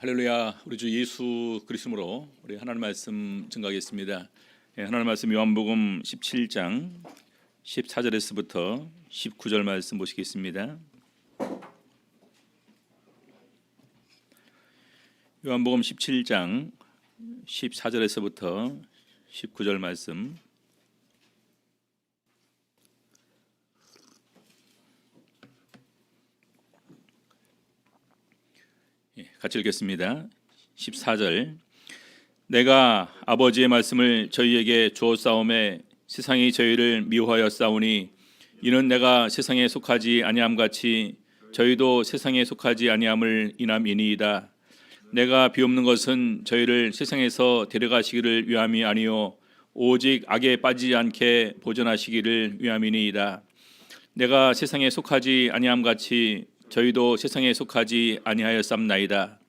할렐루야. 우리 주 예수 그리스도로 우리 하나님 말씀 증거하겠습니다. 하나님 말씀 요한복음 17장 14절에서부터 19절 말씀 보시겠습니다. 요한복음 17장 14절에서부터 19절 말씀. 같이 읽겠습니다. 14절. 내가 아버지의 말씀을 저희에게 주었사오매 세상이 저희를 미워하였사오니 이는 내가 세상에 속하지 아니함 같이 저희도 세상에 속하지 아니함을 인함이니이다. 내가 비옵는 것은 저희를 세상에서 데려가시기를 위함이 아니요 오직 악에 빠지지 않게 보존하시기를 위함이니이다. 내가 세상에 속하지 아니함 같이 저희도 세상에 속하지 아니하였삼나이다.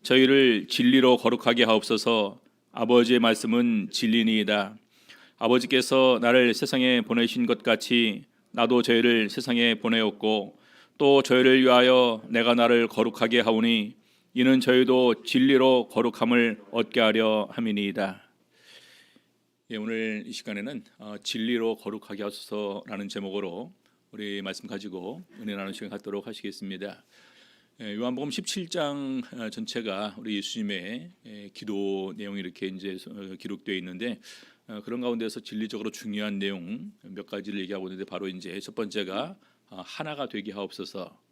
저희를 진리로 거룩하게 하옵소서. 아버지의 말씀은 진리니이다. 아버지께서 나를 세상에 보내신 것 같이 나도 저희를 세상에 보내었고 또 저희를 위하여 내가 나를 거룩하게 하오니 이는 저희도 진리로 거룩함을 얻게 하려 함이니이다. 오늘 이 시간에는 진리로 거룩하게 하소서라는 제목으로 우리 말씀 가지고 은혜 나누는 시간 갖도록 하시겠습니다. 요한복음 17장 전체가 우리 예수님의 기도 내용이 이렇게 이제 기록되어 있는데 그런 가운데서 진리적으로 중요한 내용 몇 가지를 얘기하고 있는데 바로 이제 첫 번째가 하나가 되게 하옵소서.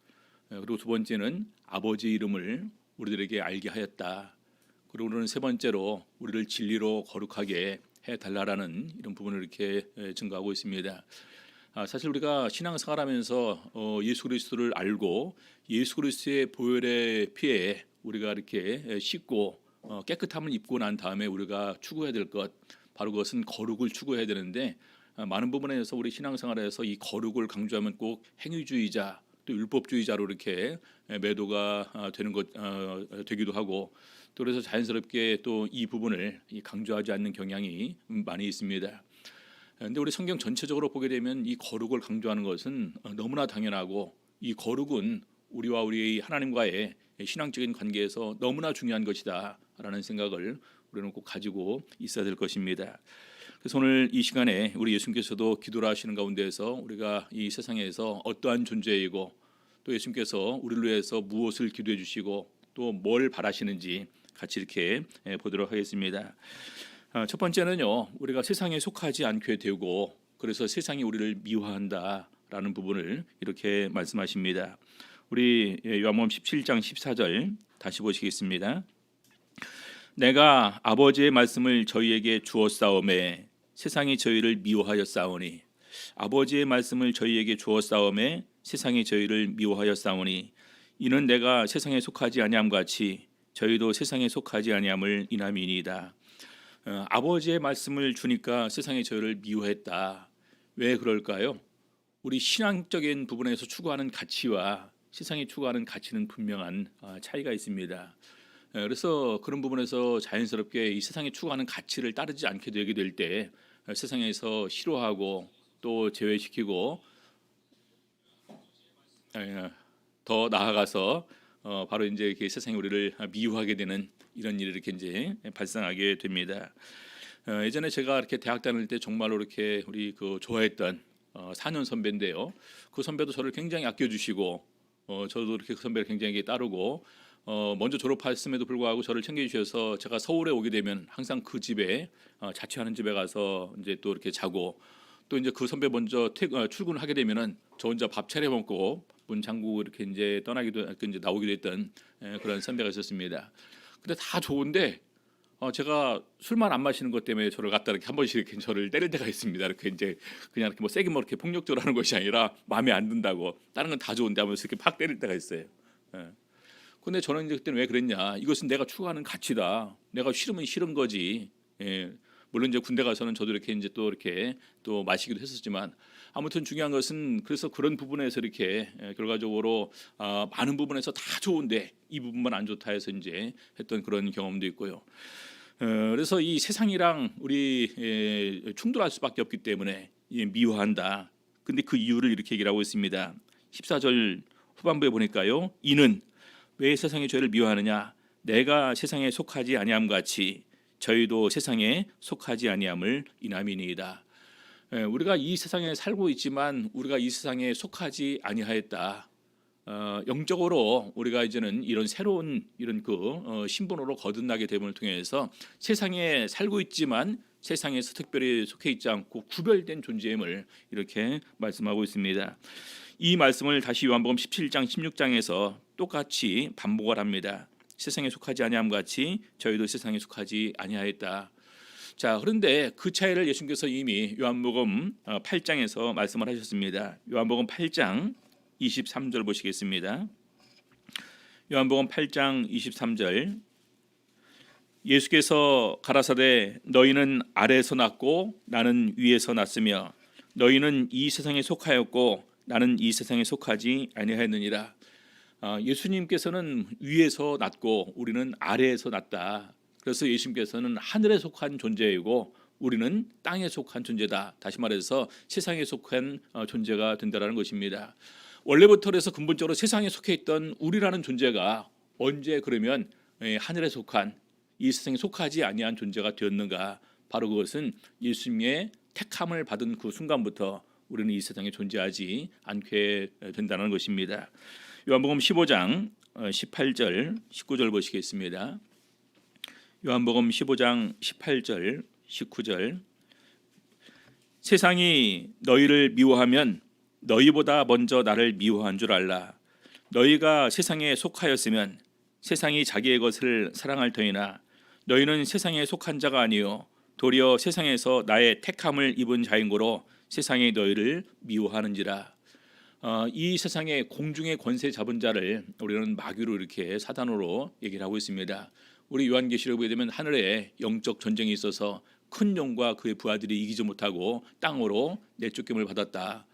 그리고 두 번째는 아버지 이름을 우리들에게 알게 하였다. 그리고는 세 번째로 우리를 진리로 거룩하게 해 달라라는 이런 부분을 이렇게 증거하고 있습니다. 사실 우리가 신앙생활하면서 예수 그리스도를 알고 예수 그리스도의 보혈의 피에 우리가 이렇게 씻고 깨끗함을 입고 난 다음에 우리가 추구해야 될 것, 바로 그것은 거룩을 추구해야 되는데 많은 부분에서 우리 신앙생활에서 이 거룩을 강조하면 꼭 행위주의자 또 율법주의자로 이렇게 매도가 되는 것 되기도 하고 또 그래서 자연스럽게 또 이 부분을 강조하지 않는 경향이 많이 있습니다. 그런데 우리 성경 전체적으로 보게 되면 이 거룩을 강조하는 것은 너무나 당연하고 이 거룩은 우리와 우리 하나님과의 신앙적인 관계에서 너무나 중요한 것이다라는 생각을 우리는 꼭 가지고 있어야 될 것입니다. 그래서 오늘 이 시간에 우리 예수님께서도 기도를 하시는 가운데에서 우리가 이 세상에서 어떠한 존재이고 또 예수님께서 우리를 위해서 무엇을 기도해 주시고 또 뭘 바라시는지 같이 이렇게 보도록 하겠습니다. 첫 번째는요, 우리가 세상에 속하지 않게 되고 그래서 세상이 우리를 미워한다라는 부분을 이렇게 말씀하십니다. 우리 요한복음 17장 14절 다시 보시겠습니다. 내가 아버지의 말씀을 저희에게 주었사오매 세상이 저희를 미워하였사오니. 아버지의 말씀을 저희에게 주었사오매 세상이 저희를 미워하였사오니 이는 내가 세상에 속하지 아니함 같이 저희도 세상에 속하지 아니함을 인함이니이다. 아버지의 말씀을 주니까 세상이 저희를 미워했다. 왜 그럴까요? 우리 신앙적인 부분에서 추구하는 가치와 세상이 추구하는 가치는 분명한 차이가 있습니다. 그래서 그런 부분에서 자연스럽게 이 세상이 추구하는 가치를 따르지 않게 되게 될 때 세상에서 싫어하고 또 제외시키고 더 나아가서 바로 이제 이렇게 세상이 우리를 미워하게 되는 이런 일이 이렇게 이제 발생하게 됩니다. 예전에 제가 이렇게 대학 다닐 때 정말로 이렇게 우리 그 좋아했던 4년 선배인데요. 그 선배도 저를 굉장히 아껴주시고 저도 이렇게 그 선배를 굉장히 따르고 먼저 졸업했음에도 불구하고 저를 챙겨주셔서 제가 서울에 오게 되면 항상 그 집에 자취하는 집에 가서 이제 또 이렇게 자고 또 이제 그 선배 먼저 출근을 하게 되면은 저 혼자 밥 차려 먹고 문 잠그고 이렇게 이제 떠나기도 이제 나오기도 했던 그런 선배가 있었습니다. 근데 다 좋은데 제가 술만 안 마시는 것 때문에 저를 갖다 이렇게 한 번씩 이렇게 저를 때릴 때가 있습니다. 이렇게 이제 그냥 이렇게 뭐 세게 뭐 이렇게 폭력적으로 하는 것이 아니라 마음에 안 든다고 다른 건 다 좋은데 하면서 이렇게 팍 때릴 때가 있어요. 근데 저는 이제 그때는 왜 그랬냐? 이것은 내가 추구하는 가치다. 내가 싫으면 싫은 거지. 물론 이제 군대 가서는 저도 이렇게 이제 또 이렇게 또 마시기도 했었지만 아무튼 중요한 것은 그래서 그런 부분에서 이렇게 결과적으로 많은 부분에서 다 좋은데 이 부분만 안 좋다 해서 이제 했던 그런 경험도 있고요. 그래서 이 세상이랑 우리 충돌할 수밖에 없기 때문에 미워한다. 근데 그 이유를 이렇게 얘기를 하고 있습니다. 14절 후반부에 보니까요. 이는 왜 세상이 죄를 미워하느냐? 내가 세상에 속하지 아니함 같이 저희도 세상에 속하지 아니함을 인함이니이다. 우리가 이 세상에 살고 있지만 우리가 이 세상에 속하지 아니하였다. 영적으로 우리가 이제는 이런 새로운 이런 신분으로 거듭나게 됨을 통해서 세상에 살고 있지만 세상에서 특별히 속해 있지 않고 구별된 존재임을 이렇게 말씀하고 있습니다. 이 말씀을 다시 요한복음 17장 16장에서 똑같이 반복을 합니다. 세상에 속하지 아니함 같이 저희도 세상에 속하지 아니하였다. 자, 그런데 그 차이를 예수님께서 이미 요한복음 8장에서 말씀을 하셨습니다. 요한복음 8장 23절 보시겠습니다. 요한복음 8장 23절 예수께서 가라사대 너희는 아래에서 났고 나는 위에서 났으며 너희는 이 세상에 속하였고 나는 이 세상에 속하지 아니하였느니라. 예수님께서는 위에서 났고 우리는 아래에서 났다. 그래서 예수님께서는 하늘에 속한 존재이고 우리는 땅에 속한 존재다. 다시 말해서 세상에 속한 존재가 된다는 것입니다. 원래부터 그래서 근본적으로 세상에 속해 있던 우리라는 존재가 언제 그러면 하늘에 속한 이 세상에 속하지 아니한 존재가 되었는가? 바로 그것은 예수님의 택함을 받은 그 순간부터 우리는 이 세상에 존재하지 않게 된다는 것입니다. 요한복음 15장 18절 19절 보시겠습니다. 요한복음 15장 18절 19절 세상이 너희를 미워하면 너희보다 먼저 나를 미워한 줄 알라. 너희가 세상에 속하였으면 세상이 자기의 것을 사랑할 터이나 너희는 세상에 속한 자가 아니요 도리어 세상에서 나의 택함을 입은 자인고로 세상이 너희를 미워하는지라. 이 세상의 공중의 권세 잡은 자를 우리는 마귀로 이렇게 사단으로 얘기를 하고 있습니다. 우리 요한계시록 보게 되면 하늘에 영적 전쟁이 있어서 큰 용과 그의 부하들이 이기지 못하고 땅으로 내쫓김을 받았다.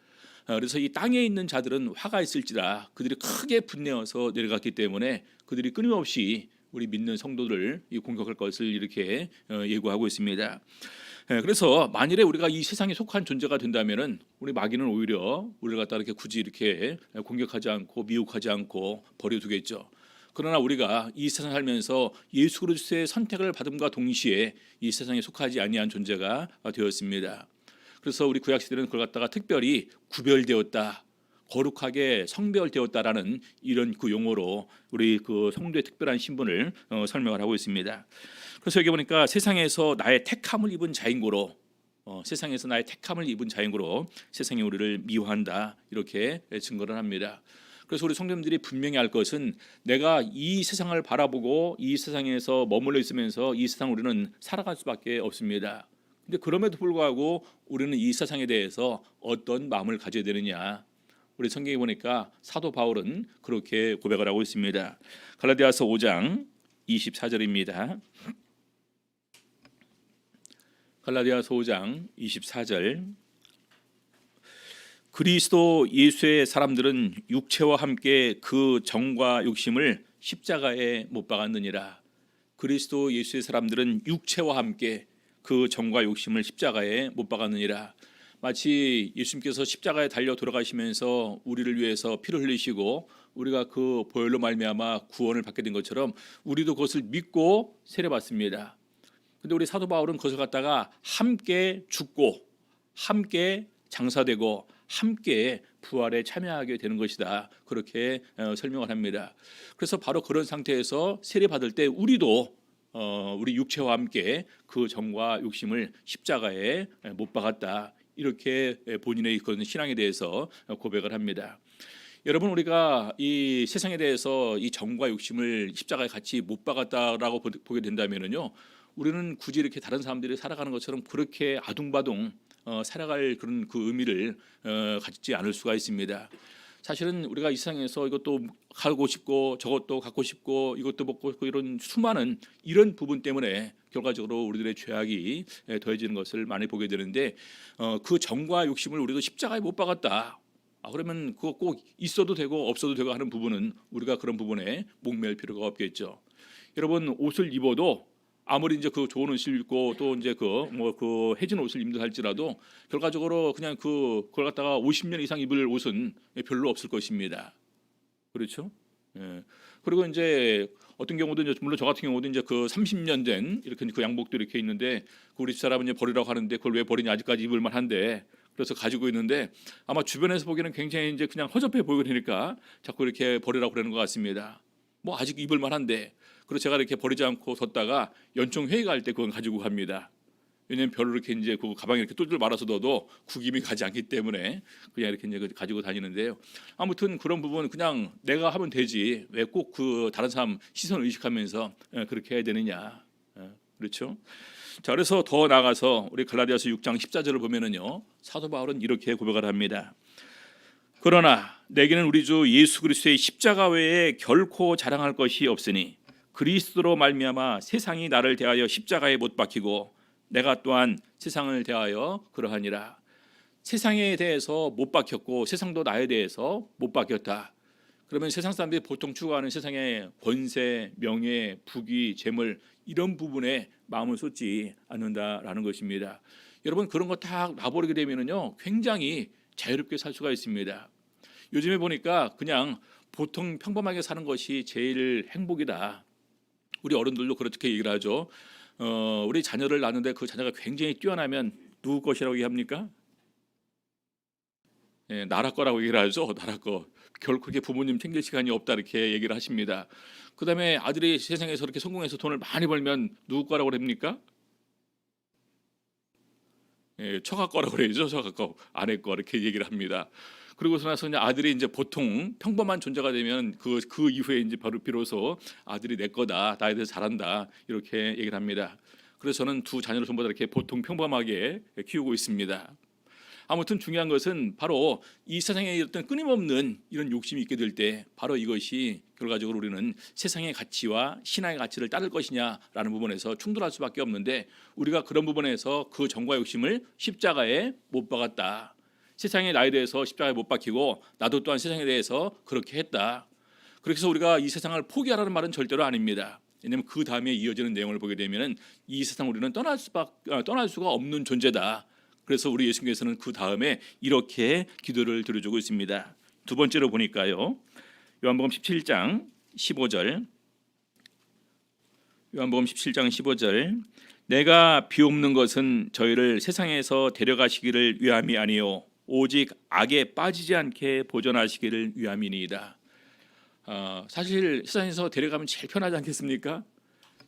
그래서 이 땅에 있는 자들은 화가 있을지라 그들이 크게 분내어서 내려갔기 때문에 그들이 끊임없이 우리 믿는 성도들을 공격할 것을 이렇게 예고하고 있습니다. 그래서 만일에 우리가 이 세상에 속한 존재가 된다면은 우리 마귀는 오히려 우리를 갖다 이렇게 굳이 이렇게 공격하지 않고 미혹하지 않고 버려두겠죠. 그러나 우리가 이 세상 살면서 예수 그리스도의 선택을 받음과 동시에 이 세상에 속하지 아니한 존재가 되었습니다. 그래서 우리 구약 시대는 그걸 갖다가 특별히 구별되었다, 거룩하게 성별되었다라는 이런 그 용어로 우리 그 성도의 특별한 신분을 설명을 하고 있습니다. 그래서 여기 보니까 세상에서 나의 택함을 입은 자인고로 세상에서 나의 택함을 입은 자인고로 세상이 우리를 미워한다 이렇게 증거를 합니다. 그래서 우리 성도님들이 분명히 알 것은 내가 이 세상을 바라보고 이 세상에서 머물러 있으면서 이 세상 우리는 살아갈 수밖에 없습니다. 근데 그럼에도 불구하고 우리는 이 세상에 대해서 어떤 마음을 가져야 되느냐? 우리 성경에 보니까 사도 바울은 그렇게 고백을 하고 있습니다. 갈라디아서 5장 24절입니다. 갈라디아서 5장 24절 그리스도 예수의 사람들은 육체와 함께 그 정과 욕심을 십자가에 못 박았느니라. 그리스도 예수의 사람들은 육체와 함께 그 정과 욕심을 십자가에 못 박았느니라. 마치 예수님께서 십자가에 달려 돌아가시면서 우리를 위해서 피를 흘리시고 우리가 그 보혈로 말미암아 구원을 받게 된 것처럼 우리도 그것을 믿고 세례받습니다. 근데 우리 사도 바울은 그것을 갖다가 함께 죽고 함께 장사되고 함께 부활에 참여하게 되는 것이다. 그렇게 설명을 합니다. 그래서 바로 그런 상태에서 세례받을 때 우리도 우리 육체와 함께 그 정과 욕심을 십자가에 못 박았다. 이렇게 본인의 그런 신앙에 대해서 고백을 합니다. 여러분 우리가 이 세상에 대해서 이 정과 욕심을 십자가에 같이 못 박았다라고 보게 된다면은요, 우리는 굳이 이렇게 다른 사람들이 살아가는 것처럼 그렇게 아둥바둥 살아갈 그런 그 의미를 갖지 않을 수가 있습니다. 사실은 우리가 이 세상에서 이것도 가고 싶고 저것도 갖고 싶고 이것도 먹고 싶고 이런 수많은 이런 부분 때문에 결과적으로 우리들의 죄악이 더해지는 것을 많이 보게 되는데 그 정과 욕심을 우리도 십자가에 못 박았다. 그러면 그거 꼭 있어도 되고 없어도 되고 하는 부분은 우리가 그런 부분에 목매일 필요가 없겠죠. 여러분 옷을 입어도 아무리 이제 그 좋은 옷을 입고 또 이제 그 해진 옷을 입는다 할지라도 결과적으로 그냥 그걸 갖다가 50년 이상 입을 옷은 별로 없을 것입니다. 그렇죠? 예. 그리고 이제 어떤 경우도 이제 물론 저 같은 경우도 이제 그 30년 된 이렇게 그 양복도 이렇게 있는데 그 우리 집사람은 이제 버리라고 하는데 그걸 왜 버리냐 아직까지 입을 만한데 그래서 가지고 있는데 아마 주변에서 보기에는 굉장히 이제 그냥 허접해 보이니까 자꾸 이렇게 버리라고 그러는 것 같습니다. 뭐 아직 입을 만한데 그래서 제가 이렇게 버리지 않고 뒀다가 연총 회의 갈 때 그건 가지고 갑니다. 왜냐면 별로 이렇게 이제 그 가방에 이렇게 똘똘 말아서 넣어도 구김이 가지 않기 때문에 그냥 이렇게 이제 가지고 다니는데요. 아무튼 그런 부분 그냥 내가 하면 되지 왜 꼭 그 다른 사람 시선 의식하면서 그렇게 해야 되느냐. 그렇죠? 자, 그래서 더 나아가서 우리 갈라디아서 6장 14절을 보면은요. 사도 바울은 이렇게 고백을 합니다. 그러나 내게는 우리 주 예수 그리스도의 십자가 외에 결코 자랑할 것이 없으니 그리스도로 말미암아 세상이 나를 대하여 십자가에 못 박히고 내가 또한 세상을 대하여 그러하니라. 세상에 대해서 못 박혔고 세상도 나에 대해서 못 박혔다. 그러면 세상 사람들이 보통 추구하는 세상의 권세, 명예, 부귀, 재물 이런 부분에 마음을 쏟지 않는다라는 것입니다. 여러분 그런 거 다 놔버리게 되면은요 굉장히 자유롭게 살 수가 있습니다. 요즘에 보니까 그냥 보통 평범하게 사는 것이 제일 행복이다. 우리 어른들도 그렇게 얘기를 하죠. 우리 자녀를 낳는데 그 자녀가 굉장히 뛰어나면 누구 것이라고 얘기합니까? 예, 나라 거라고 얘기를 하죠. 나라 거. 결코 그렇게 부모님 챙길 시간이 없다 이렇게 얘기를 하십니다. 그다음에 아들이 세상에서 이렇게 성공해서 돈을 많이 벌면 누구 거라고 그럽니까? 예, 처가 거라고 그러죠. 처가 거, 아내 거 이렇게 얘기를 합니다. 그러고서 나서 이제 아들이 이제 보통 평범한 존재가 되면 그 이후에 이제 바로 비로소 아들이 내 거다, 나에 대해서 잘한다 이렇게 얘기를 합니다. 그래서 저는 두 자녀를 전부 다 이렇게 보통 평범하게 키우고 있습니다. 아무튼 중요한 것은 바로 이 세상에 어떤 끊임없는 이런 욕심이 있게 될 때 바로 이것이 결과적으로 우리는 세상의 가치와 신앙의 가치를 따를 것이냐라는 부분에서 충돌할 수밖에 없는데 우리가 그런 부분에서 그 정과 욕심을 십자가에 못 박았다. 세상에 나에 대해서 십자가에 못 박히고 나도 또한 세상에 대해서 그렇게 했다. 그래서 우리가 이 세상을 포기하라는 말은 절대로 아닙니다. 왜냐하면 그 다음에 이어지는 내용을 보게 되면은 이 세상 우리는 떠날 수가 없는 존재다. 그래서 우리 예수님께서는 그 다음에 이렇게 기도를 드려주고 있습니다. 두 번째로 보니까요. 요한복음 17장 15절. 요한복음 17장 15절. 내가 비옵는 것은 저희를 세상에서 데려가시기를 위함이 아니요 오직 악에 빠지지 않게 보존하시기를 위함이니이다. 사실 세상에서 데려가면 제일 편하지 않겠습니까?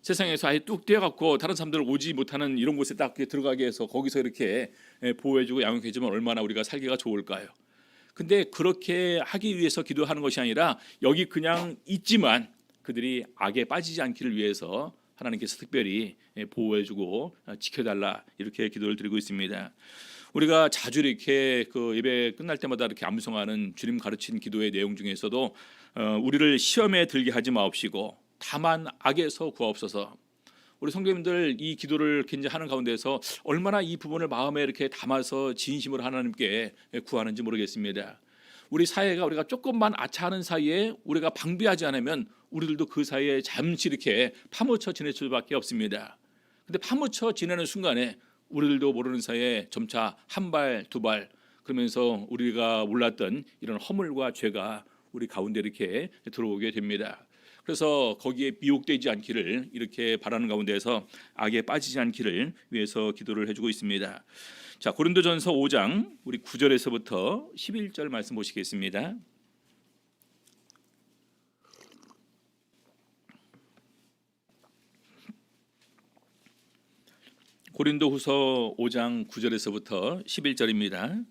세상에서 아예 뚝 떼어갖고 다른 사람들 오지 못하는 이런 곳에 딱 들어가게 해서 거기서 이렇게 보호해주고 양육해주면 얼마나 우리가 살기가 좋을까요? 근데 그렇게 하기 위해서 기도하는 것이 아니라 여기 그냥 있지만 그들이 악에 빠지지 않기를 위해서 하나님께서 특별히 보호해주고 지켜달라 이렇게 기도를 드리고 있습니다. 우리가 자주 이렇게 그 예배 끝날 때마다 이렇게 암송하는 주님 가르친 기도의 내용 중에서도 우리를 시험에 들게 하지 마옵시고 다만 악에서 구하옵소서. 우리 성도님들 이 기도를 이제 하는 가운데서 얼마나 이 부분을 마음에 이렇게 담아서 진심으로 하나님께 구하는지 모르겠습니다. 우리 사회가 우리가 조금만 아차하는 사이에 우리가 방비하지 않으면 우리들도 그 사이에 잠시 이렇게 파묻혀 지낼 수밖에 없습니다. 근데 파묻혀 지내는 순간에 우리들도 모르는 사이에 점차 한 발, 두 발 그러면서 우리가 몰랐던 이런 허물과 죄가 우리 가운데 이렇게 들어오게 됩니다. 그래서 거기에 미혹되지 않기를 이렇게 바라는 가운데서 악에 빠지지 않기를 위해서 기도를 해주고 있습니다. 자, 고린도전서 5장 우리 9절에서부터 11절 말씀 보시겠습니다. 고린도후서 5장 9절에서부터 11절입니다.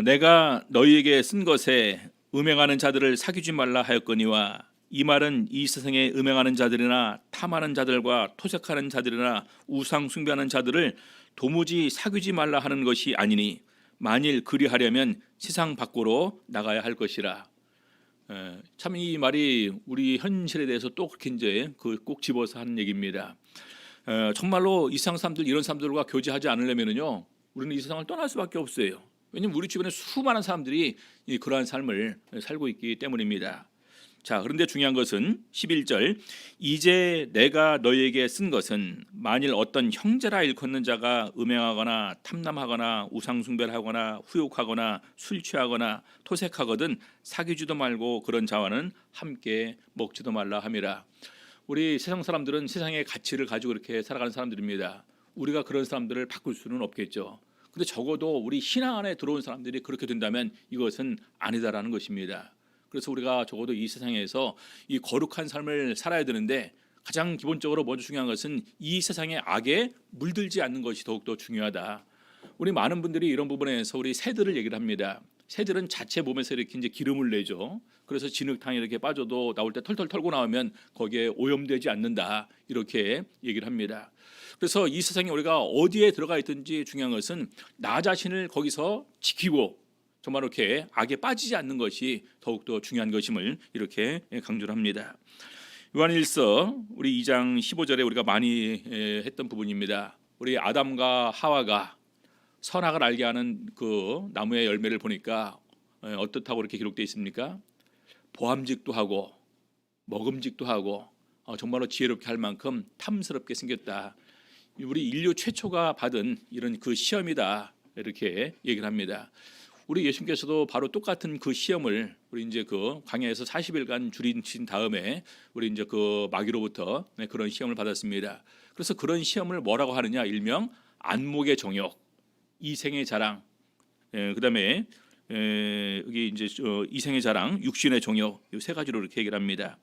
내가 너희에게 쓴 것에 음행하는 자들을 사귀지 말라 하였거니와 이 말은 이 세상에 음행하는 자들이나 탐하는 자들과 토색하는 자들이나 우상 숭배하는 자들을 도무지 사귀지 말라 하는 것이 아니니 만일 그리하려면 세상 밖으로 나가야 할 것이라. 참 이 말이 우리 현실에 대해서 또 그렇게 이제 꼭 집어서 하는 얘기입니다. 정말로 이 세상 사람들 이런 사람들과 교제하지 않으려면요 우리는 이 세상을 떠날 수밖에 없어요. 왜냐하면 우리 주변에 수많은 사람들이 그러한 삶을 살고 있기 때문입니다. 자, 그런데 중요한 것은 11절 이제 내가 너희에게 쓴 것은 만일 어떤 형제라 일컫는 자가 음행하거나 탐남하거나 우상숭배를 하거나 후욕하거나 술 취하거나 토색하거든 사귀지도 말고 그런 자와는 함께 먹지도 말라 함이라. 우리 세상 사람들은 세상의 가치를 가지고 이렇게 살아가는 사람들입니다. 우리가 그런 사람들을 바꿀 수는 없겠죠. 근데 적어도 우리 신앙 안에 들어온 사람들이 그렇게 된다면 이것은 아니다라는 것입니다. 그래서 우리가 적어도 이 세상에서 이 거룩한 삶을 살아야 되는데 가장 기본적으로 먼저 중요한 것은 이 세상의 악에 물들지 않는 것이 더욱더 중요하다. 우리 많은 분들이 이런 부분에서 우리 새들을 얘기를 합니다. 새들은 자체 몸에서 이렇게 이제 기름을 내죠. 그래서 진흙탕에 이렇게 빠져도 나올 때 털털 털고 나오면 거기에 오염되지 않는다. 이렇게 얘기를 합니다. 그래서 이 세상에 우리가 어디에 들어가 있든지 중요한 것은 나 자신을 거기서 지키고 정말 이렇게 악에 빠지지 않는 것이 더욱더 중요한 것임을 이렇게 강조를 합니다. 요한일서 우리 2장 15절에 우리가 많이 했던 부분입니다. 우리 아담과 하와가 선악을 알게 하는 그 나무의 열매를 보니까 어떻다고 이렇게 기록되어 있습니까? 보암직도 하고 먹음직도 하고 정말로 지혜롭게 할 만큼 탐스럽게 생겼다. 우리 인류 최초가 받은 이런 그 시험이다. 이렇게 얘기를 합니다. 우리 예수님께서도 바로 똑같은 그 시험을 우리 이제 그 광야에서 40일간 줄이신 다음에 우리 이제 그 마귀로부터 그런 시험을 받았습니다. 그래서 그런 시험을 뭐라고 하느냐? 일명 안목의 정욕, 이생의 자랑, 그다음에 여기 이제 이생의 자랑, 육신의 정욕 이 세 가지로 이렇게 얘기를 합니다.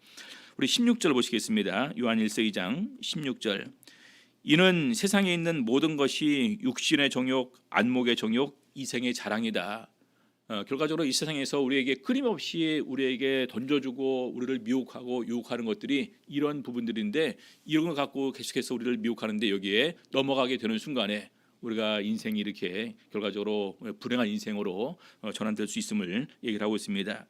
우리 16절 보시겠습니다. 요한일서 2장 16절. 이는 세상에 있는 모든 것이 육신의 정욕, 안목의 정욕, 이생의 자랑이다. 결과적으로 이 세상에서 우리에게 끊임없이 우리에게 던져주고 우리를 미혹하고 유혹하는 것들이 이런 부분들인데 이런 걸 갖고 계속해서 우리를 미혹하는데 여기에 넘어가게 되는 순간에 우리가 인생이 이렇게 결과적으로 불행한 인생으로 전환될 수 있음을 얘기를 하고 있습니다.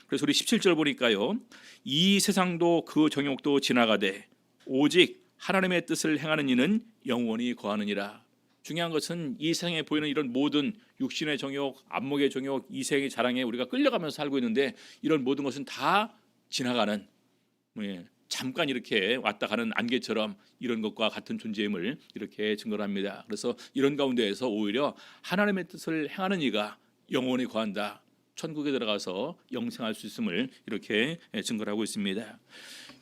그래서 우리 17절 보니까요. 이 세상도 그 정욕도 지나가되 오직 하나님의 뜻을 행하는 이는 영원히 거하느니라. 중요한 것은 이 세상에 보이는 이런 모든 육신의 정욕, 안목의 정욕, 이생의 자랑에 우리가 끌려가면서 살고 있는데 이런 모든 것은 다 지나가는 잠깐 이렇게 왔다 가는 안개처럼 이런 것과 같은 존재임을 이렇게 증거를 합니다. 그래서 이런 가운데에서 오히려 하나님의 뜻을 행하는 이가 영원히 거한다. 천국에 들어가서 영생할 수 있음을 이렇게 증거를 하고 있습니다.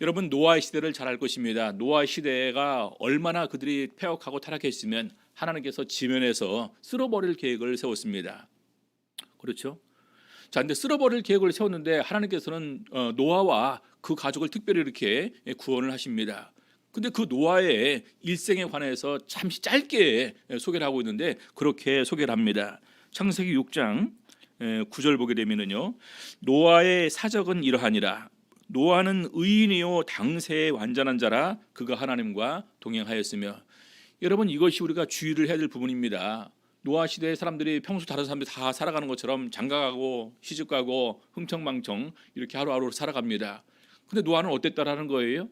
여러분 노아의 시대를 잘 알 것입니다. 노아의 시대가 얼마나 그들이 패역하고 타락했으면 하나님께서 지면에서 쓸어버릴 계획을 세웠습니다. 그렇죠? 자, 근데 쓸어버릴 계획을 세웠는데 하나님께서는 노아와 그 가족을 특별히 이렇게 구원을 하십니다. 근데 그 노아의 일생에 관해서 잠시 짧게 소개를 하고 있는데 그렇게 소개를 합니다. 창세기 6장 9절 보게 되면은요. 노아의 사적은 이러하니라. 노아는 의인이요 당세의 완전한 자라 그가 하나님과 동행하였으며. 여러분 이것이 우리가 주의를 해야 될 부분입니다. 노아 시대의 사람들이 평소 다른 사람들이 다 살아가는 것처럼 장가가고 시집가고 흥청망청 이렇게 하루하루 살아갑니다. 근데 노아는 어땠다라는 거예요?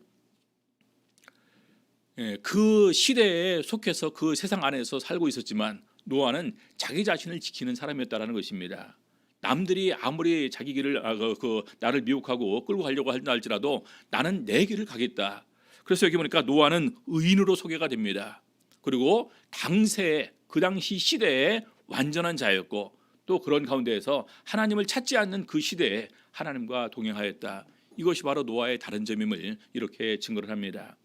그 시대에 속해서 그 세상 안에서 살고 있었지만 노아는 자기 자신을 지키는 사람이었다라는 것입니다. 남들이 아무리 자기 길을 나를 미혹하고 끌고 가려고 한다 할지라도 나는 내 길을 가겠다. 그래서 여기 보니까 노아는 의인으로 소개가 됩니다. 그리고 당시에 그 당시 시대에 완전한 자였고 또 그런 가운데에서 하나님을 찾지 않는 그 시대에 하나님과 동행하였다. 이것이 바로 노아의 다른 점임을 이렇게 증거를 합니다.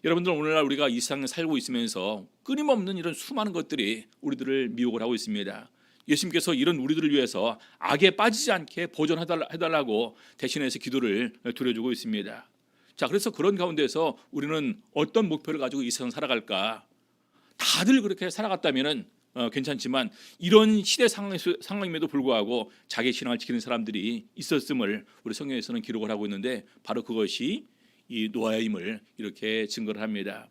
여러분들 오늘날 우리가 이 세상에 살고 있으면서 끊임없는 이런 수많은 것들이 우리들을 미혹을 하고 있습니다. 예수님께서 이런 우리들을 위해서 악에 빠지지 않게 보존해달라고 대신해서 기도를 드려주고 있습니다. 자, 그래서 그런 가운데서 우리는 어떤 목표를 가지고 이 세상 살아갈까? 다들 그렇게 살아갔다면은 괜찮지만 이런 시대 상황임에도 불구하고 자기 신앙을 지키는 사람들이 있었음을 우리 성경에서는 기록을 하고 있는데 바로 그것이 이 노아임을 이렇게 증거를 합니다.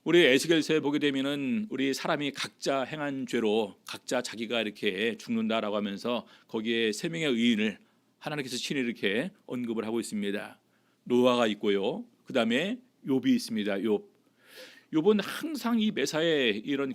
우리 에스겔서에 보게 되면은 우리 사람이 각자 행한 죄로 각자 자기가 이렇게 죽는다라고 하면서 거기에 세 명의 의인을 하나님께서 친히 이렇게 언급을 하고 있습니다. 노아가 있고요. 그 다음에 욥이 있습니다. 욥은 항상 이 매사에 이런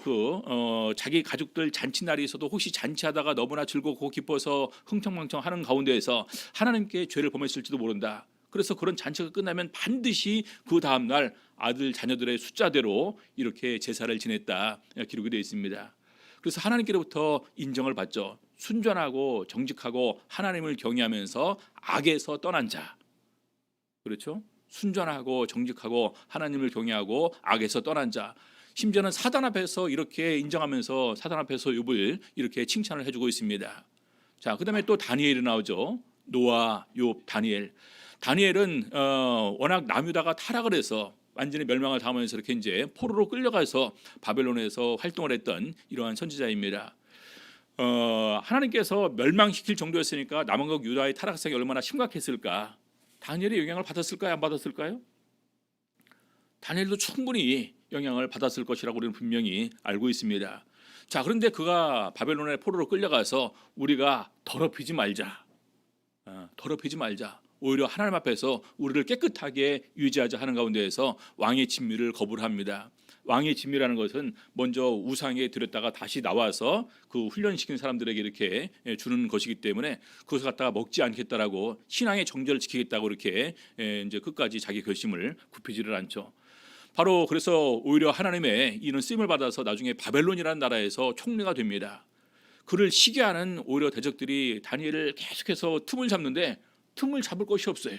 자기 가족들 잔치날이 있어도 혹시 잔치하다가 너무나 즐겁고 기뻐서 흥청망청 하는 가운데에서 하나님께 죄를 범했을지도 모른다. 그래서 그런 잔치가 끝나면 반드시 그 다음 날 아들 자녀들의 숫자대로 이렇게 제사를 지냈다 기록이 되어 있습니다. 그래서 하나님께로부터 인정을 받죠. 순전하고 정직하고 하나님을 경외하면서 악에서 떠난 자. 그렇죠? 순전하고 정직하고 하나님을 경외하고 악에서 떠난 자. 심지어는 사단 앞에서 이렇게 인정하면서 사단 앞에서 욥을 이렇게 칭찬을 해주고 있습니다. 자, 그다음에 또 다니엘이 나오죠. 노아, 욥, 다니엘. 다니엘은 워낙 남유다가 타락을 해서 완전히 멸망을 당하면서 이렇게 이제 포로로 끌려가서 바벨론에서 활동을 했던 이러한 선지자입니다. 하나님께서 멸망시킬 정도였으니까 남왕국 유다의 타락성이 얼마나 심각했을까? 다니엘의 영향을 받았을까요? 안 받았을까요? 다니엘도 충분히 영향을 받았을 것이라고 우리는 분명히 알고 있습니다. 자, 그런데 그가 바벨론의 포로로 끌려가서 우리가 더럽히지 말자. 더럽히지 말자. 오히려 하나님 앞에서 우리를 깨끗하게 유지하자 하는 가운데에서 왕의 진미를 거부를 합니다. 왕의 진미라는 것은 먼저 우상에 들였다가 다시 나와서 그 훈련시킨 사람들에게 이렇게 주는 것이기 때문에 그것을 갖다가 먹지 않겠다라고 신앙의 정절을 지키겠다고 이렇게 이제 끝까지 자기 결심을 굽히지를 않죠. 바로 그래서 오히려 하나님의 이런 쓰임을 받아서 나중에 바벨론이라는 나라에서 총리가 됩니다. 그를 시기하는 오히려 대적들이 다니엘을 계속해서 틈을 잡는데 틈을 잡을 것이 없어요.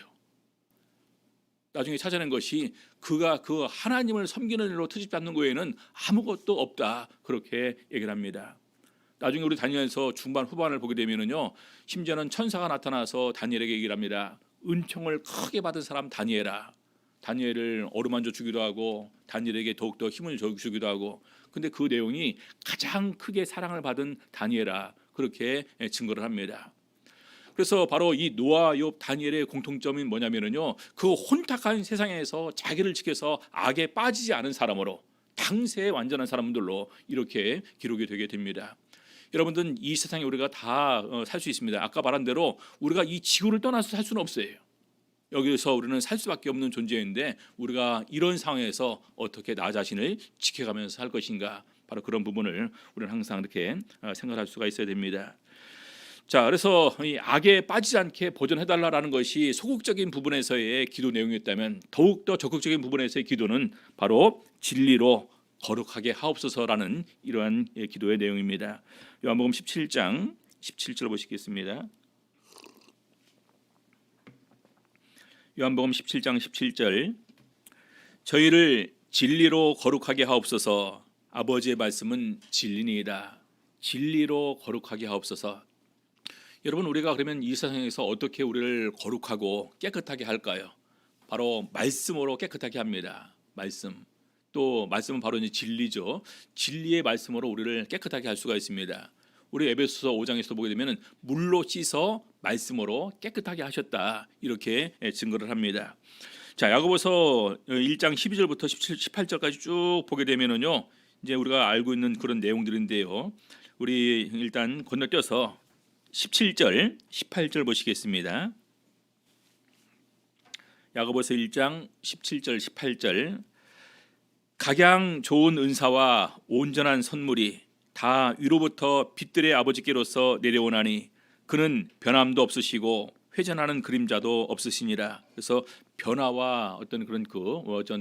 나중에 찾아낸 것이 그가 그 하나님을 섬기는 일로 트집 잡는 거에는 아무것도 없다, 그렇게 얘기를 합니다. 나중에 우리 다니엘서 중반 후반을 보게 되면은요, 심지어는 천사가 나타나서 다니엘에게 얘기를 합니다. 은총을 크게 받은 사람 다니엘아. 다니엘을 어루만져 주기도 하고 다니엘에게 더욱더 힘을 주기도 하고, 근데 그 내용이 가장 크게 사랑을 받은 다니엘아, 그렇게 증거를 합니다. 그래서 바로 이 노아, 욥, 다니엘의 공통점이 뭐냐면은요, 그 혼탁한 세상에서 자기를 지켜서 악에 빠지지 않은 사람으로, 당세의 완전한 사람들로 이렇게 기록이 되게 됩니다. 여러분들은 이 세상에 우리가 다 살 수 있습니다. 아까 말한 대로 우리가 이 지구를 떠나서 살 수는 없어요. 여기서 우리는 살 수밖에 없는 존재인데 우리가 이런 상황에서 어떻게 나 자신을 지켜가면서 살 것인가, 바로 그런 부분을 우리는 항상 이렇게 생각할 수가 있어야 됩니다. 자, 그래서 이 악에 빠지지 않게 보존해달라는 것이 소극적인 부분에서의 기도 내용이었다면, 더욱더 적극적인 부분에서의 기도는 바로 진리로 거룩하게 하옵소서라는 이러한 기도의 내용입니다. 요한복음 17장 17절 보시겠습니다. 요한복음 17장 17절, 저희를 진리로 거룩하게 하옵소서. 아버지의 말씀은 진리니이다. 진리로 거룩하게 하옵소서. 여러분, 우리가 그러면 이 세상에서 어떻게 우리를 거룩하고 깨끗하게 할까요? 바로 말씀으로 깨끗하게 합니다. 말씀. 또 말씀은 바로 이제 진리죠. 진리의 말씀으로 우리를 깨끗하게 할 수가 있습니다. 우리 에베소서 5장에서 보게 되면 물로 씻어 말씀으로 깨끗하게 하셨다, 이렇게 증거를 합니다. 자, 야고보서 1장 12절부터 18절까지 쭉 보게 되면은요, 이제 우리가 알고 있는 그런 내용들인데요. 우리 일단 건너뛰어서 17절, 18절 보시겠습니다. 야고보서 1장 17절, 18절. 각양 좋은 은사와 온전한 선물이 다 위로부터 빛들의 아버지께로서 내려오나니 그는 변함도 없으시고 회전하는 그림자도 없으시니라. 그래서 변화와 어떤 그런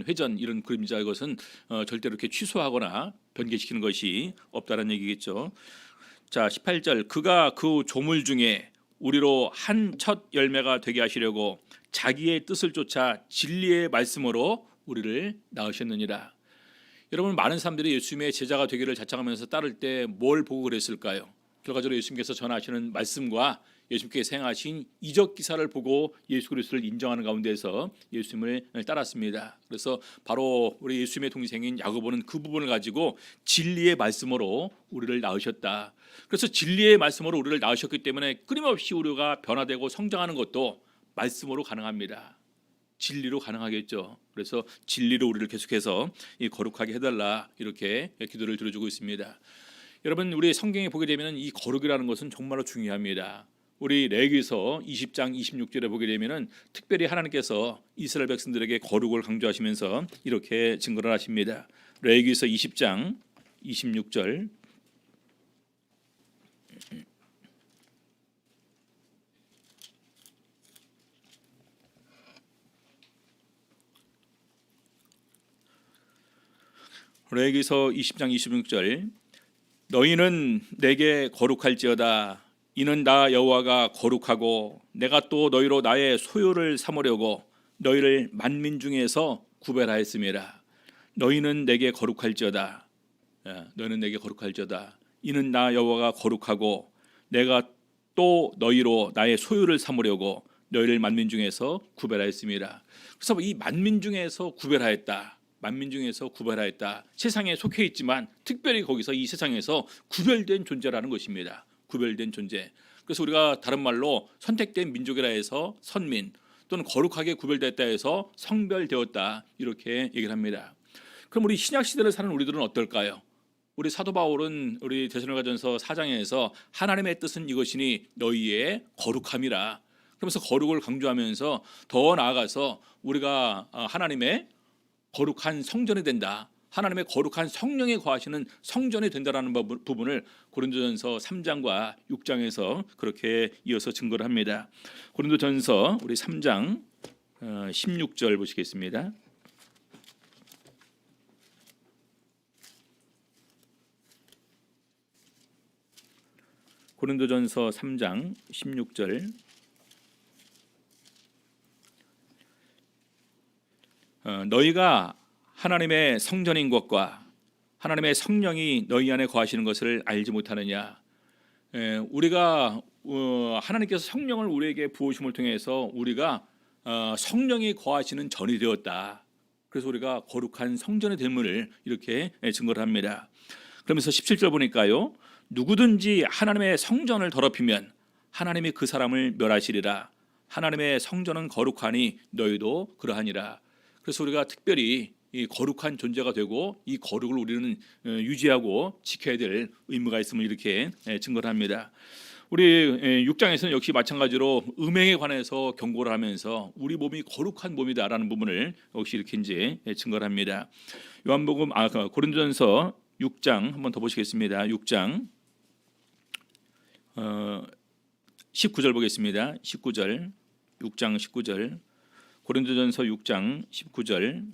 회전 이런 그림자, 이것은 절대로 이렇게 취소하거나 변개시키는 것이 없다는 얘기겠죠. 자, 18절, 그가 그 조물 중에 우리로 한 첫 열매가 되게 하시려고 자기의 뜻을 쫓아 진리의 말씀으로 우리를 낳으셨느니라. 여러분, 많은 사람들이 예수님의 제자가 되기를 자청하면서 따를 때 뭘 보고 그랬을까요? 결과적으로 예수님께서 전하시는 말씀과 예수님께서 행하신 이적 기사를 보고 예수 그리스도를 인정하는 가운데서 예수님을 따랐습니다. 그래서 바로 우리 예수님의 동생인 야고보는 그 부분을 가지고 진리의 말씀으로 우리를 낳으셨다. 그래서 진리의 말씀으로 우리를 낳으셨기 때문에 끊임없이 우리가 변화되고 성장하는 것도 말씀으로 가능합니다. 진리로 가능하겠죠. 그래서 진리로 우리를 계속해서 거룩하게 해달라, 이렇게 기도를 드려주고 있습니다. 여러분, 우리 성경에 보게 되면 이 거룩이라는 것은 정말로 중요합니다. 우리 레위기서 20장 26절에 보게 되면은 특별히 하나님께서 이스라엘 백성들에게 거룩을 강조하시면서 이렇게 증거를 하십니다. 레위기서 20장 26절, 레위기서 20장 26절 너희는 내게 거룩할지어다. 이는 나 여호와가 거룩하고 내가 또 너희로 나의 소유를 삼으려고 너희를 만민 중에서 구별하였음이라. 너희는 내게 거룩할지어다. 너희는 내게 거룩할지어다. 이는 나 여호와가 거룩하고 내가 또 너희로 나의 소유를 삼으려고 너희를 만민 중에서 구별하였음이라. 그래서 이 만민 중에서 구별하였다. 만민 중에서 구별하였다. 세상에 속해 있지만 특별히 거기서 이 세상에서 구별된 존재라는 것입니다. 구별된 존재. 그래서 우리가 다른 말로 선택된 민족이라 해서 선민 또는 거룩하게 구별됐다 해서 성별되었다 이렇게 얘기를 합니다. 그럼 우리 신약 시대를 사는 우리들은 어떨까요? 우리 사도 바울은 우리 데살로니가전서 4장에서 하나님의 뜻은 이것이니 너희의 거룩함이라 그러면서 거룩을 강조하면서 더 나아가서 우리가 하나님의 거룩한 성전이 된다. 하나님의 거룩한 성령에 거하시는 성전이 된다라는 부분을 고린도전서 3장과 6장에서 그렇게 이어서 증거를 합니다. 고린도전서 우리 3장 16절 보시겠습니다. 고린도전서 3장 16절 너희가 하나님의 성전인 것과 하나님의 성령이 너희 안에 거하시는 것을 알지 못하느냐. 우리가 하나님께서 성령을 우리에게 부으심을 통해서 우리가 성령이 거하시는 전이 되었다. 그래서 우리가 거룩한 성전의 됨을 이렇게 증거를 합니다. 그러면서 17절 보니까요. 누구든지 하나님의 성전을 더럽히면 하나님이 그 사람을 멸하시리라. 하나님의 성전은 거룩하니 너희도 그러하니라. 그래서 우리가 특별히 이 거룩한 존재가 되고 이 거룩을 우리는 유지하고 지켜야 될 의무가 있음을 이렇게 증거를 합니다. 우리 6장에서는 역시 마찬가지로 음행에 관해서 경고를 하면서 우리 몸이 거룩한 몸이다라는 부분을 역시 이렇게 이제 증거를 합니다. 요한복음 고린도전서 6장 한번 더 보시겠습니다. 6장 19절 보겠습니다. 19절 6장 19절 고린도전서 6장 19절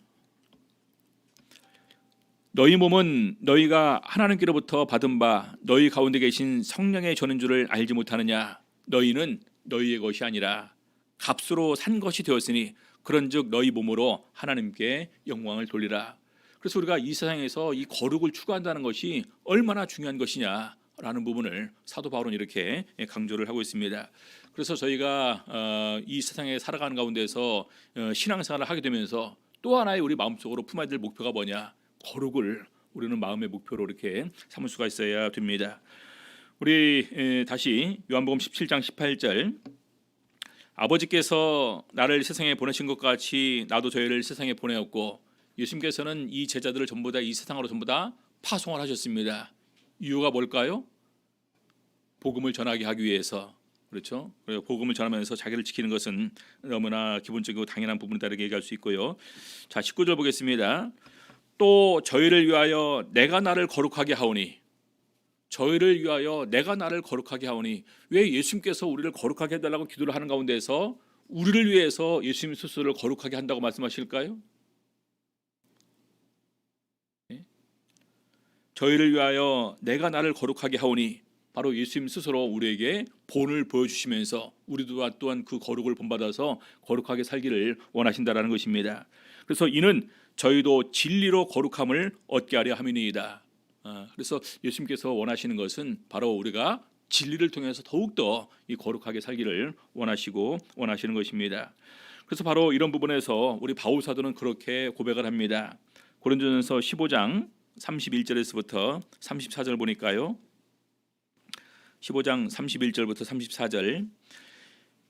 너희 몸은 너희가 하나님께로부터 받은 바 너희 가운데 계신 성령의 전인 줄을 알지 못하느냐. 너희는 너희의 것이 아니라 값으로 산 것이 되었으니 그런즉 너희 몸으로 하나님께 영광을 돌리라. 그래서 우리가 이 세상에서 이 거룩을 추구한다는 것이 얼마나 중요한 것이냐라는 부분을 사도 바울은 이렇게 강조를 하고 있습니다. 그래서 저희가 이 세상에 살아가는 가운데서 신앙생활을 하게 되면서 또 하나의 우리 마음속으로 품어야 될 목표가 뭐냐? 거룩을 우리는 마음의 목표로 이렇게 삼을 수가 있어야 됩니다. 우리 다시 요한복음 17장 18절 아버지께서 나를 세상에 보내신 것 같이 나도 저희를 세상에 보내었고 예수님께서는 이 제자들을 전부 다 이 세상으로 전부 다 파송을 하셨습니다. 이유가 뭘까요? 복음을 전하게 하기 위해서. 그렇죠? 복음을 전하면서 자기를 지키는 것은 너무나 기본적이고 당연한 부분이다라고 얘기할 수 있고요. 자, 19절 보겠습니다. 또 저희를 위하여 내가 나를 거룩하게 하오니 저희를 위하여 내가 나를 거룩하게 하오니 왜 예수님께서 우리를 거룩하게 해달라고 기도를 하는 가운데서 우리를 위해서 예수님 스스로를 거룩하게 한다고 말씀하실까요? 저희를 위하여 내가 나를 거룩하게 하오니 바로 예수님 스스로 우리에게 본을 보여주시면서 우리도 또한 그 거룩을 본받아서 거룩하게 살기를 원하신다라는 것입니다. 그래서 이는 저희도 진리로 거룩함을 얻게 하려 함이니이다. 그래서 예수님께서 원하시는 것은 바로 우리가 진리를 통해서 더욱더 이 거룩하게 살기를 원하시는 것입니다. 그래서 바로 이런 부분에서 우리 바울 사도는 그렇게 고백을 합니다. 고린도전서 15장 31절에서부터 34절 보니까요. 15장 31절부터 34절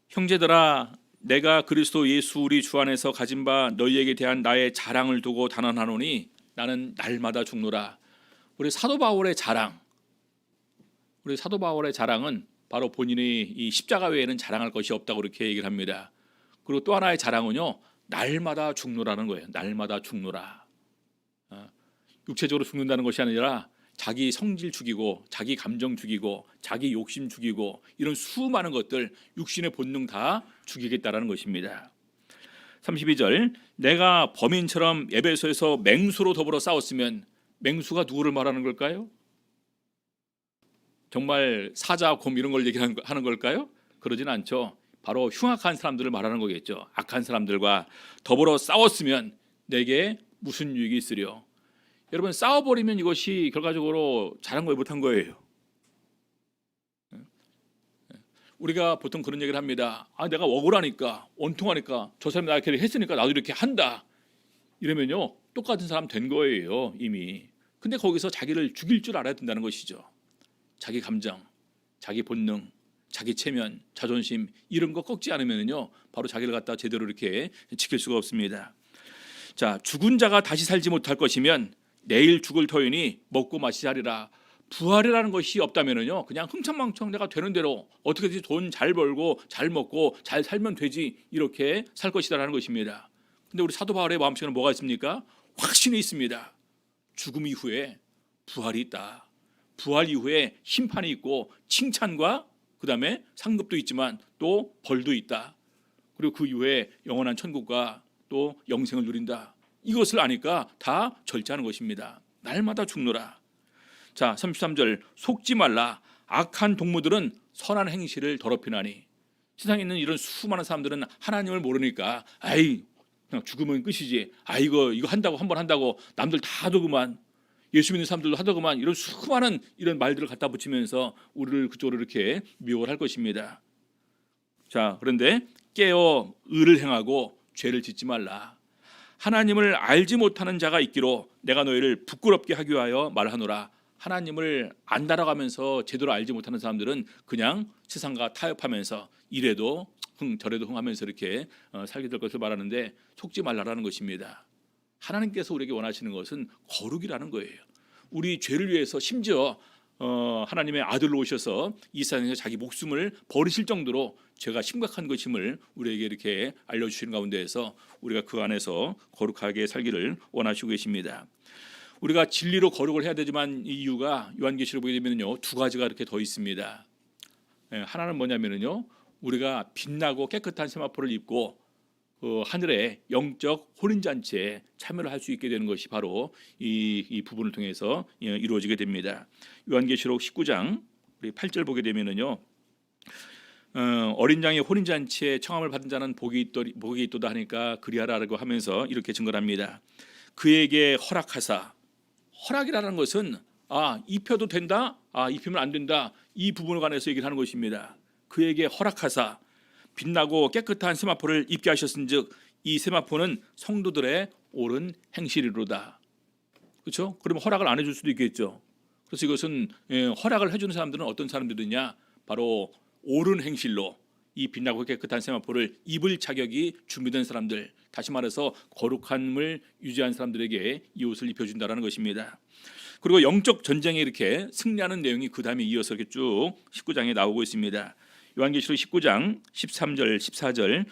형제들아 내가 그리스도 예수 우리 주 안에서 가진 바 너희에게 대한 나의 자랑을 두고 단언하노니 나는 날마다 죽노라. 우리 사도 바울의 자랑은 바로 본인이 이 십자가 외에는 자랑할 것이 없다고 그렇게 얘기를 합니다. 그리고 또 하나의 자랑은요 날마다 죽노라는 거예요. 날마다 죽노라. 육체적으로 죽는다는 것이 아니라 자기 성질 죽이고 자기 감정 죽이고 자기 욕심 죽이고 이런 수많은 것들 육신의 본능 다 죽이겠다라는 것입니다. 32절 내가 범인처럼 에베소에서 맹수로 더불어 싸웠으면 맹수가 누구를 말하는 걸까요? 정말 사자, 곰 이런 걸 얘기하는 걸까요? 그러진 않죠. 바로 흉악한 사람들을 말하는 거겠죠. 악한 사람들과 더불어 싸웠으면 내게 무슨 유익이 있으려. 여러분, 싸워버리면 이것이 결과적으로 잘한 거예요, 못한 거예요? 우리가 보통 그런 얘기를 합니다. 내가 억울하니까, 원통하니까, 저 사람이 나한테 했으니까 나도 이렇게 한다. 이러면요, 똑같은 사람 된 거예요, 이미. 근데 거기서 자기를 죽일 줄 알아야 된다는 것이죠. 자기 감정, 자기 본능, 자기 체면, 자존심 이런 거 꺾지 않으면요, 바로 자기를 갖다 제대로 이렇게 지킬 수가 없습니다. 자, 죽은 자가 다시 살지 못할 것이면 내일 죽을 터이니 먹고 마시자리라. 부활이라는 것이 없다면은요, 그냥 흥청망청 내가 되는 대로 어떻게든지 돈 잘 벌고 잘 먹고 잘 살면 되지, 이렇게 살 것이다라는 것입니다. 근데 우리 사도 바울의 마음속에는 뭐가 있습니까? 확신이 있습니다. 죽음 이후에 부활이 있다. 부활 이후에 심판이 있고 칭찬과 그다음에 상급도 있지만 또 벌도 있다. 그리고 그 이후에 영원한 천국과 또 영생을 누린다. 이것을 아니까 다 절제하는 것입니다. 날마다 죽노라. 자, 33절, 속지 말라. 악한 동무들은 선한 행실을 더럽히나니. 세상에 있는 이런 수많은 사람들은 하나님을 모르니까 그냥 죽으면 끝이지. 이거 한다고 한 번 한다고 남들 다 하더구만. 예수 믿는 사람들도 하더구만. 이런 수많은 이런 말들을 갖다 붙이면서 우리를 그쪽으로 이렇게 미혹을 할 것입니다. 자, 그런데 깨어 의를 행하고 죄를 짓지 말라. 하나님을 알지 못하는 자가 있기로 내가 너희를 부끄럽게 하기 위하여 말하노라. 하나님을 안다라고 하면서 제대로 알지 못하는 사람들은 그냥 세상과 타협하면서 이래도 저래도 하면서 이렇게 살게 될 것을 말하는데, 속지 말라라는 것입니다. 하나님께서 우리에게 원하시는 것은 거룩이라는 거예요. 우리 죄를 위해서 심지어 하나님의 아들로 오셔서 이 세상에서 자기 목숨을 버리실 정도로 죄가 심각한 것임을 우리에게 이렇게 알려주시는 가운데에서 우리가 그 안에서 거룩하게 살기를 원하시고 계십니다. 우리가 진리로 거룩을 해야 되지만 이 이유가 요한계시록 보게 되면요, 두 가지가 이렇게 더 있습니다. 하나는 뭐냐면요, 우리가 빛나고 깨끗한 세마포를 입고 하늘의 영적 혼인잔치에 참여를 할 수 있게 되는 것이 바로 이 부분을 통해서 이루어지게 됩니다. 요한계시록 19장 우리 8절 보게 되면은요, 어린 양의 혼인잔치에 청함을 받은 자는 복이 있도다 하니까 그리하라고 하면서 이렇게 증거합니다. 그에게 허락하사, 허락이라는 것은 입혀도 된다, 입히면 안 된다, 이 부분에 관해서 얘기를 하는 것입니다. 그에게 허락하사 빛나고 깨끗한 세마포를 입게 하셨은즉 이 세마포는 성도들의 옳은 행실이로다. 그렇죠? 그러면 허락을 안 해줄 수도 있겠죠. 그래서 이것은 허락을 해주는 사람들은 어떤 사람들이냐, 바로 옳은 행실로 이 빛나고 깨끗한 세마포를 입을 자격이 준비된 사람들, 다시 말해서 거룩함을 유지한 사람들에게 이 옷을 입혀준다라는 것입니다. 그리고 영적 전쟁에 이렇게 승리하는 내용이 그 다음에 이어서 이렇게 쭉 19장에 나오고 있습니다. 요한계시록 19장 13절 14절,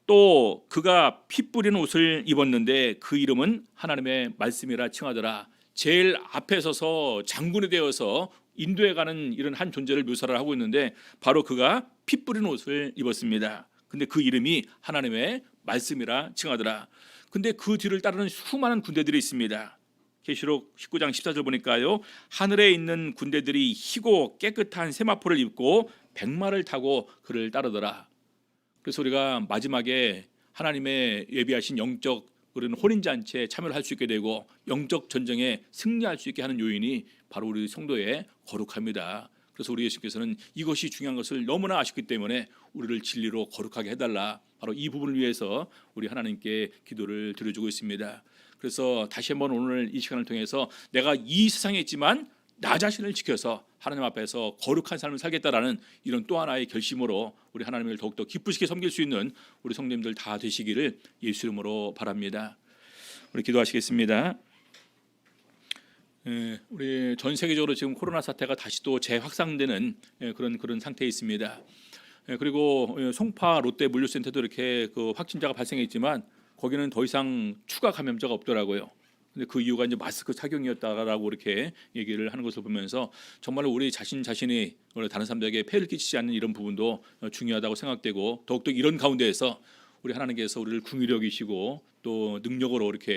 또 그가 피 뿌리는 옷을 입었는데 그 이름은 하나님의 말씀이라 칭하더라. 제일 앞에 서서 장군이 되어서 인도에 가는 이런 한 존재를 묘사를 하고 있는데, 바로 그가 피 뿌리는 옷을 입었습니다. 근데 그 이름이 하나님의 말씀이라 칭하더라. 근데 그 뒤를 따르는 수많은 군대들이 있습니다. 계시록 19장 14절 보니까요, 하늘에 있는 군대들이 희고 깨끗한 세마포를 입고 백마를 타고 그를 따르더라. 그래서 우리가 마지막에 하나님의 예비하신 영적 그런 혼인잔치에 참여를 할 수 있게 되고 영적 전쟁에 승리할 수 있게 하는 요인이 바로 우리 성도의 거룩함이다. 그래서 우리 예수께서는 이것이 중요한 것을 너무나 아셨기 때문에 우리를 진리로 거룩하게 해달라, 바로 이 부분을 위해서 우리 하나님께 기도를 드려주고 있습니다. 그래서 다시 한번 오늘 이 시간을 통해서 내가 이 세상에 있지만 나 자신을 지켜서 하나님 앞에서 거룩한 삶을 살겠다라는 이런 또 하나의 결심으로 우리 하나님을 더욱더 기쁘시게 섬길 수 있는 우리 성도님들 다 되시기를 예수 이름으로 바랍니다. 우리 기도하시겠습니다. 우리 전 세계적으로 지금 코로나 사태가 다시 또 재확산되는 그런 상태에 있습니다. 그리고 송파 롯데 물류센터도 이렇게 그 확진자가 발생했지만 거기는 더 이상 추가 감염자가 없더라고요. 근데 그 이유가 이제 마스크 착용이었다라고 이렇게 얘기를 하는 것을 보면서 정말로 우리 자신이 다른 사람들에게 폐를 끼치지 않는 이런 부분도 중요하다고 생각되고, 더욱더 이런 가운데에서 우리 하나님께서 우리를 긍휼히 여기시고 또 능력으로 이렇게